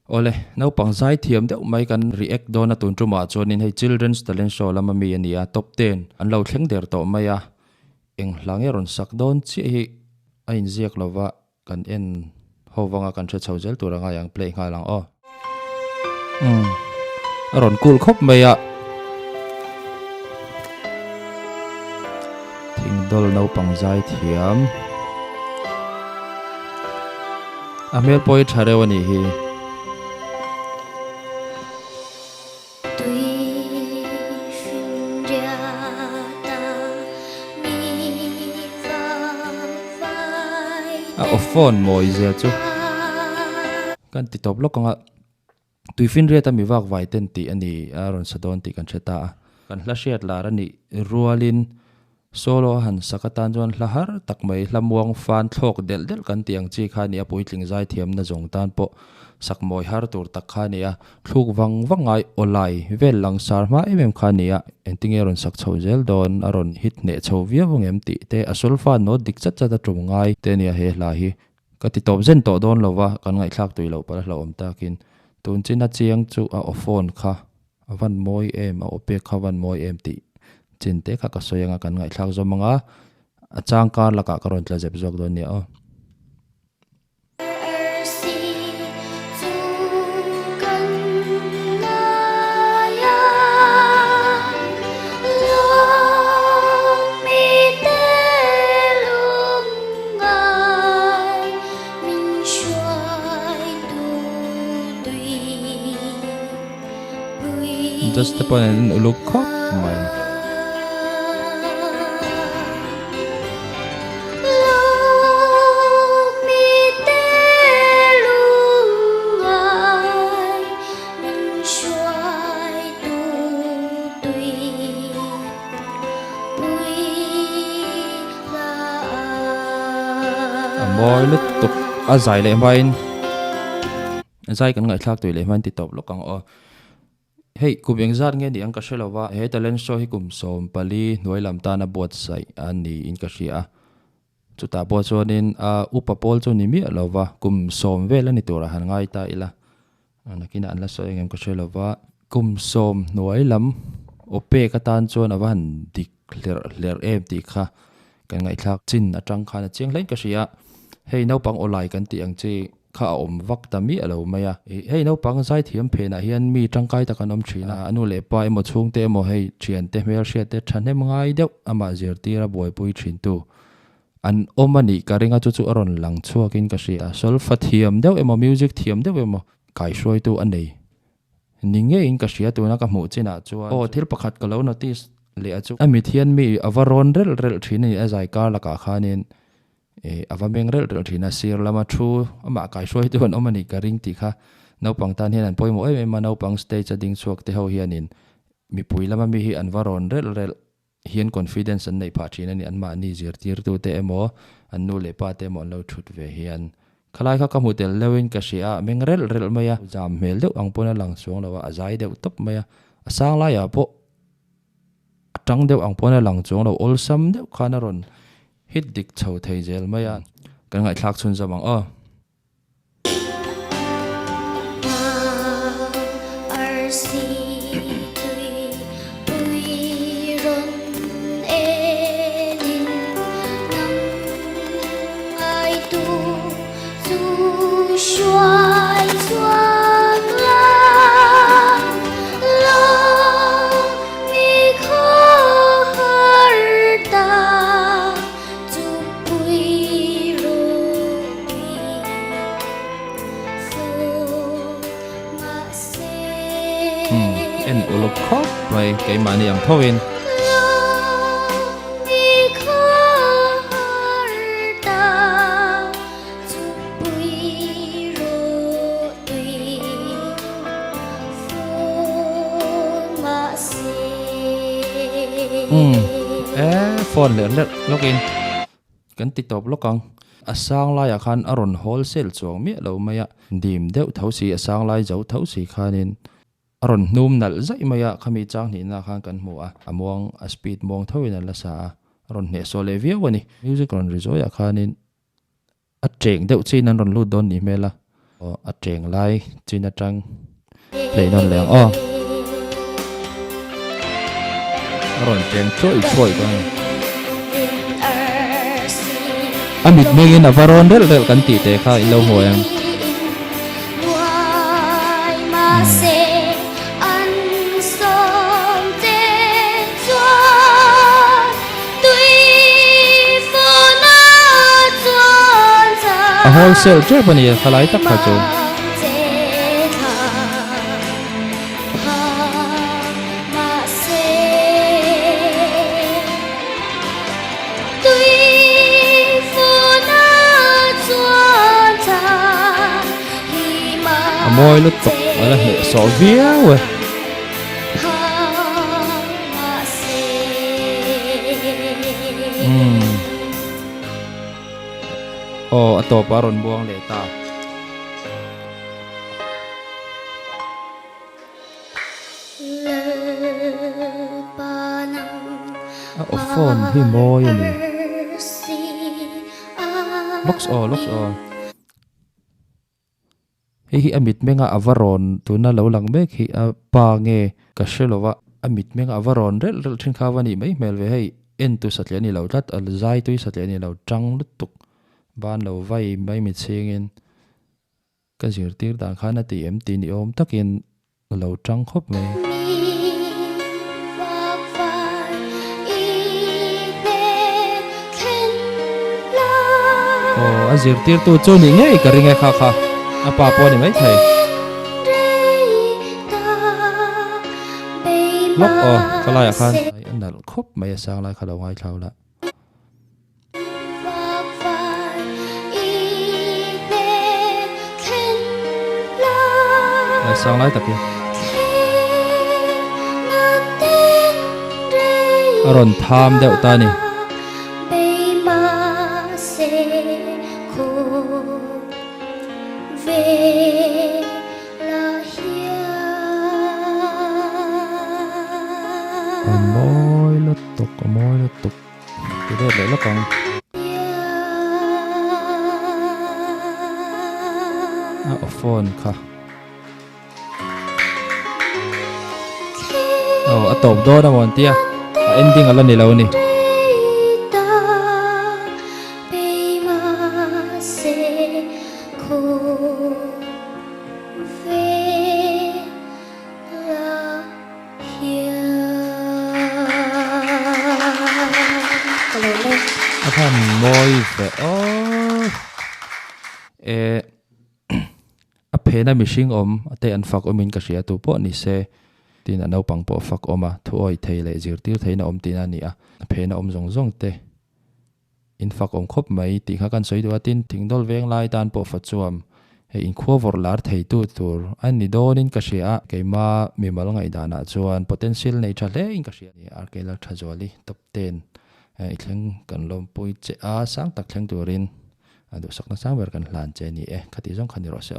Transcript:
ole naupang zaithiam deuh mai kan react dona tun tuma chuanin hei children's talent show lama mi ania top 10 an lo thleng der to maya eng hlange ron sak don chi hi a in ziak lova kan en howanga kan tha chhozel turanga yang play nga lang o ron kul khop maya thingdawl naupang zaithiam amel poi tharewani hi phone moi zia chu kan ti top lokanga tuifin re ta mi wak vai ten ti ani aron sadon ti kan theta kan hla hriat lar ani rualin solo han sakatan jon hlahar takmai hlamuang fan thlok del del kan tiang chi khani a puitling zai thiam na jong tan po sakmoi har tur tak khania thluk wangai olai vel langsar ma emem khania entingeron sak chhozel don aron hit ne chhovia wongem ti te asol fan no dik chat chat atrum ngai te nia he hla hi kati top zen to don lova kan ngai thlak tui lo pala hlo om takin tun china chiang chu a phone kha avan moi em a ope kha van moi em ti chin te kha ka soyanga kan ngai thlak zomanga achang kar laka karon tla jep jok don nia o just upon an look up my boy lutuk azai le main azai kan ngai thak tui le man ti top lokang o hey kubeng zat nge ni ang ka shelawa he talent show hi kum som pali noi lam ta na bot sai ani in ka ria chuta bo chonin a upapol chu ni mi lawa kum som vel ani tura han ngai ta ila anakina an la so engem ka shelawa kum som noi lam ope ka tan chon awan dik ler em ti kha kan ngai thak chin atang kha na cheng lain ka ria hey naupang olai kan ti ang chi kha om vak tami alo maya hey naupang zaithiam phe na hian mi tangkai ta kanom thina anu le pa emo chung te emo hey thian te mel hriat te than hem ngai deuh ama zer tira boy pui thin tu an omani karinga chu chu aron lang chuakin ka ria sol fathiam deuh emo music thiam deuh emo kai hroi tu anei ninge in ka ria tu na ka mu china chuan o thil pakhat ka lo notice le achu ami thian mi avaron rel thini azai kar laka khanin avameng rel thina sir lama thu ama kai hroi tu an omani ka ring ti kha naupang tan hian an poimo em naupang stage ading chuak te ho hianin mi pui lama mi hi an varon rel hian confidence an nei pha thina ni an ma ni zir tir tu te emo an nu le pa te mo lo thut ve hian khalai kha kamu tel lewin ka sia meng rel maya jam mel deuh ang pona lang suang lawa azai deuh top maya asang la ya po atang deuh ang pona lang chuang lo olsam deuh khana ron hit dik chho thei zel maya kan ngai thlak chun zamang o en ulok khop mai cái mani yang thawin phone le login kan tiktok lokang asang lai akhan aron wholesale chuang mi lo maya dim deuh thosi asang lai zo thosi khanin aron num nal zai maya khami chang ni na khan kan hmu a among a speed mong thawin la sa aron ne so le viawani music ron rizoya khanin a treng deuh chin an ron lu don ni mela a treng lai chin atang play non leng ron treng choi ka amit mengin avaron rel kan ti te kha ilo hoyang a wholesale trip ani khalai tak kha chu môi lúc tục ở là hệ sọ vía rồi to paron buông để ta phone hi môi này locks hi amit menga avaron tuna lo lang mek hi pa nge ka shelowa amit menga avaron rel thin khawani mai mel ve hei en tu satlani lo tat al zai tu satlani lo tang lutuk ban lo vai mai mi chingin ka zir tir dan khana ti em ti ni om takin lo tang khop mai azir tir tu chu ni nge ka ringa kha apa po ni mai thai lok kalai khan an dal khop mai sang lai khala ngai thau la sang lai tapi aron tham deuh ta ni môi lutuk thì đây lại nó còn phone kha tổng đô đã mòn tia ending ở lần này lâu nè môi về phena mishing ate an fak omin ka ria tu po ni se tin an Naupang po fak oma thu oi thei le zir tir theina tin ani a phena zong te in fak khop mai ti kha kan soi du atin Thingdawl Venglai tan po fachuam he in khowor lar thei tu tur an ni donin ka ria keima mi mal ngai dana chuan potential nei tha le in ka ria ni RK Lalthazuali top 10 ithleng kan lom pui che a sang tak thleng turin adu sakna sang ber kan hlan che ni khati jong khani ro se